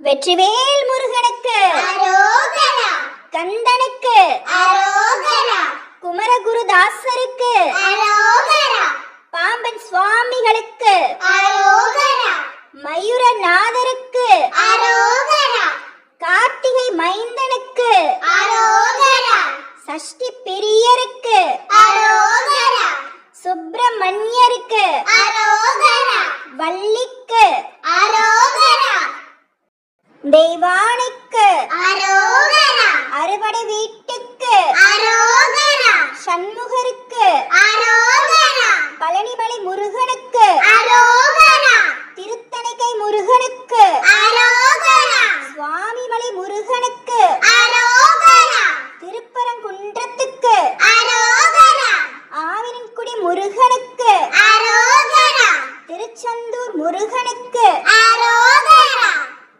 வெற்றிவேல் முருகனுக்கு அரோகரா, கந்தனுக்கு அரோகரா, குமரகுருதாசருக்கு அரோகரா, பாம்பன் சுவாமிகளுக்கு அரோகரா, மயூரநாதருக்கு அரோகரா, கார்த்திகை மைந்தனுக்கு அரோகரா, சஷ்டி பிரியருக்கு அரோகரா, சுப்பிரமணியருக்கு அரோகரா, வள்ளிக்கு அரோகரா, தெய்வானைக்கு அரோகரா, அறுபடை வீட்டுக்கு அரோகரா, சண்முகருக்கு அரோகரா, பழனிமலை முருகனுக்கு அரோகரா, திருத்தணிகை முருகனுக்கு அரோகரா, சுவாமிமலை முருகனுக்கு அரோகரா, திருப்பரங்குன்றத்துக்கு அரோகரா, ஆவினன்குடி முருகனுக்கு அரோகரா, திருச்செந்தூர் முருகனுக்கு அரோகரா,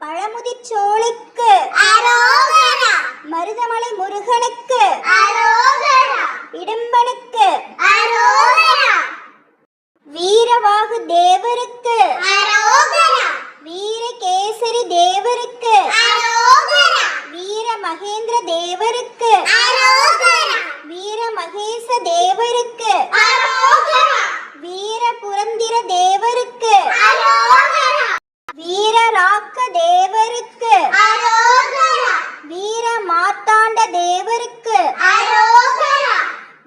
பழமுதிர்ச்சோலைக்கு அரோகரா, மருதமலை முருகனுக்கு அரோகரா, இடும்பனுக்கு அரோகரா, வீரவாகு தேவருக்கு அரோகரா, வீரகேசரி தேவருக்கு அரோகரா, வீர மகேந்திர தேவருக்கு அரோகரா, வீர மகேச தேவருக்கு அரோகரா, வீர புரந்திர தேவருக்கு அரோகரா, வீர ராக்க தேவருக்கு அரோகரா, வீர மாத்தாண்ட தேவருக்கு அரோகரா,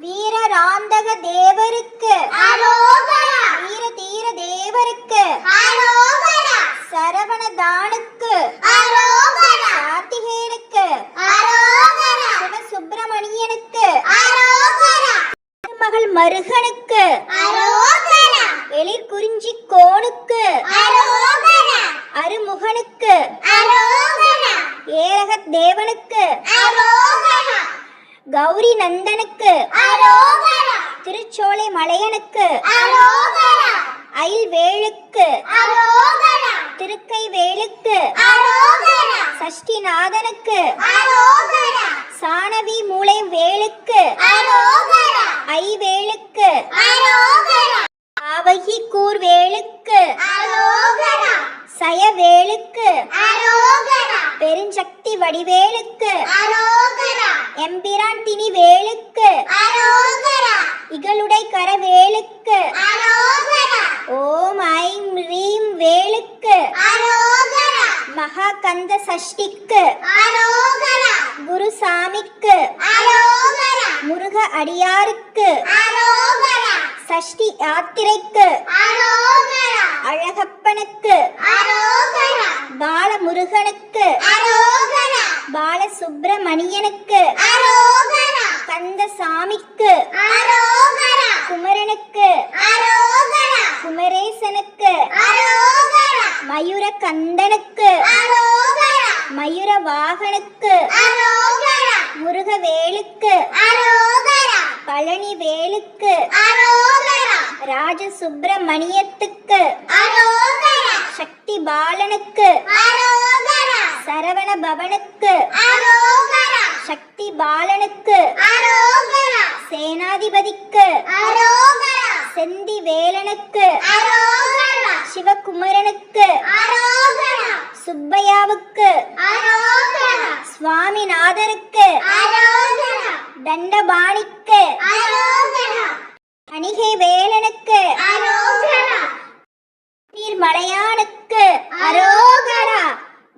வீர ராந்தக தேவருக்கு அரோகரா, வீர தீர தேவருக்கு அரோகரா, சரவணதானுக்கு அரோகரா, கார்த்திகேயனுக்கு அரோகரா, சிவசுப்பிரமணியனுக்கு அரோகரா, மகள் மருகனுக்கு அரோகரா, எழிற்குறிஞ்சி கோனுக்கு அரோகரா, அருமுகனுக்கு அரோகரா, ஏரகத் தேவனுக்கு அரோகரா, கௌரி நந்தனுக்கு அரோகரா, திருச்சோலை மலையனுக்கு அரோகரா, அயில்வேளுக்கு அரோகரா, திருக்கைவேளுக்கு அரோகரா, சஷ்டிநாதனுக்கு அரோகரா, சானவி மூளை வேளுக்கு அரோகரா, ஐவேளுக்கு அரோகரா, ஆவகி கூர்வேளுக்கு அரோகரா, சயவேளுக்கு அரோகரா, பெருஞ்சக்தி வடிவேலுக்கு அரோகரா, எம்பிரான் திணி வேலுக்கு அரோகரா, இகளுடை கரவேலுக்கு அரோகரா, ஓம் ஐம் ரீம் வேலுக்கு அரோகரா, மகாகந்த சஷ்டிக்கு அரோகரா, குருசாமிக்கு அரோகரா, முருக அடியாருக்கு அரோகரா, சஷ்டி யாத்திரைக்கு அரோகரா, அழகப்பனுக்கு அரோகரா, பாலமுருகனுக்கு அரோகரா, பாலசுப்பிரமணியனுக்கு அரோகரா, கந்தசாமிக்கு அரோகரா, குமரனுக்கு அரோகரா, குமரேசனுக்கு அரோகரா, மயூர கந்தனுக்கு அரோகரா, மயூர வாகனுக்கு அரோகரா, முருகவேலுக்கு அரோகரா, பழனி வேலுக்கு அரோகரா, ராஜசுப்பிரமணியத்துக்கு அரோகரா, சக்தி பாலனுக்கு அரோகரா, சரவண பவனுக்கு அரோகரா, சக்தி பாலனுக்கு அரோகரா, சேனாதிபதிக்கு அரோகரா, செந்தி வேலனுக்கு அரோகரா, சிவகுமரனுக்கு அரோகரா, சுப்பையாவுக்கு அரோகரா, சுவாமிநாதருக்கு அரோகரா, தண்டபாணிக்கு அரோகரா, அணிகை வேலனுக்கு அரோகரா, நீர்மலையானுக்கு அரோகரா,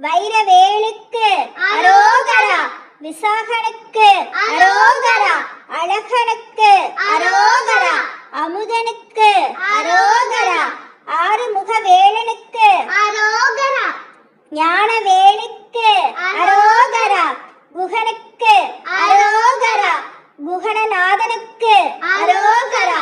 வைரவேலுக்கு அரோகரா, விசாகனுக்கு அரோகரா, அழகனுக்கு அரோகரா, அமுதனுக்கு அரோகரா, ஆறுமுக வேலனுக்கு அரோகரா, ஞானவேலுக்கு அரோகரா, குகனுக்கு அரோகரா, குகணநாதனுக்கு அரோகரா,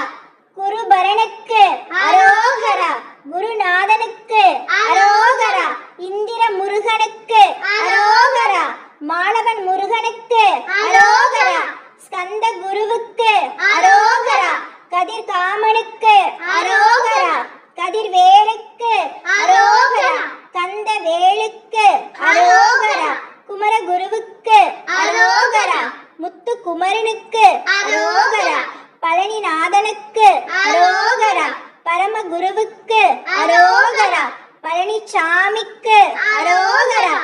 குருபரனுக்கு அரோகரா, குருநாதனுக்கு அரோகரா, இந்திர முருகனுக்கு அரோகரா, மாலவன் முருகனுக்கு அரோகரா, ஸ்கந்த குருவுக்கு அரோகரா, கதிர் காமனுக்கு அரோகரா, கதிர்வேலுக்கு அரோகரா, கந்த வேலுக்கு அரோகரா, குமரகுருவுக்கு அரோகரா, முத்து குமரனுக்கு அரோகரா, பழனிநாதனுக்கு அரோகரா, பரமகுருவுக்கு அரோகரா, பழனிசாமிக்கு அரோகரா,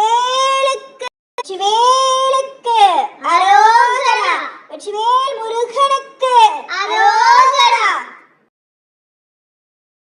வெற்றிவேலுக்கு வெற்றிவேலுக்கு அரோகரா வெற்றிவேலுக்கு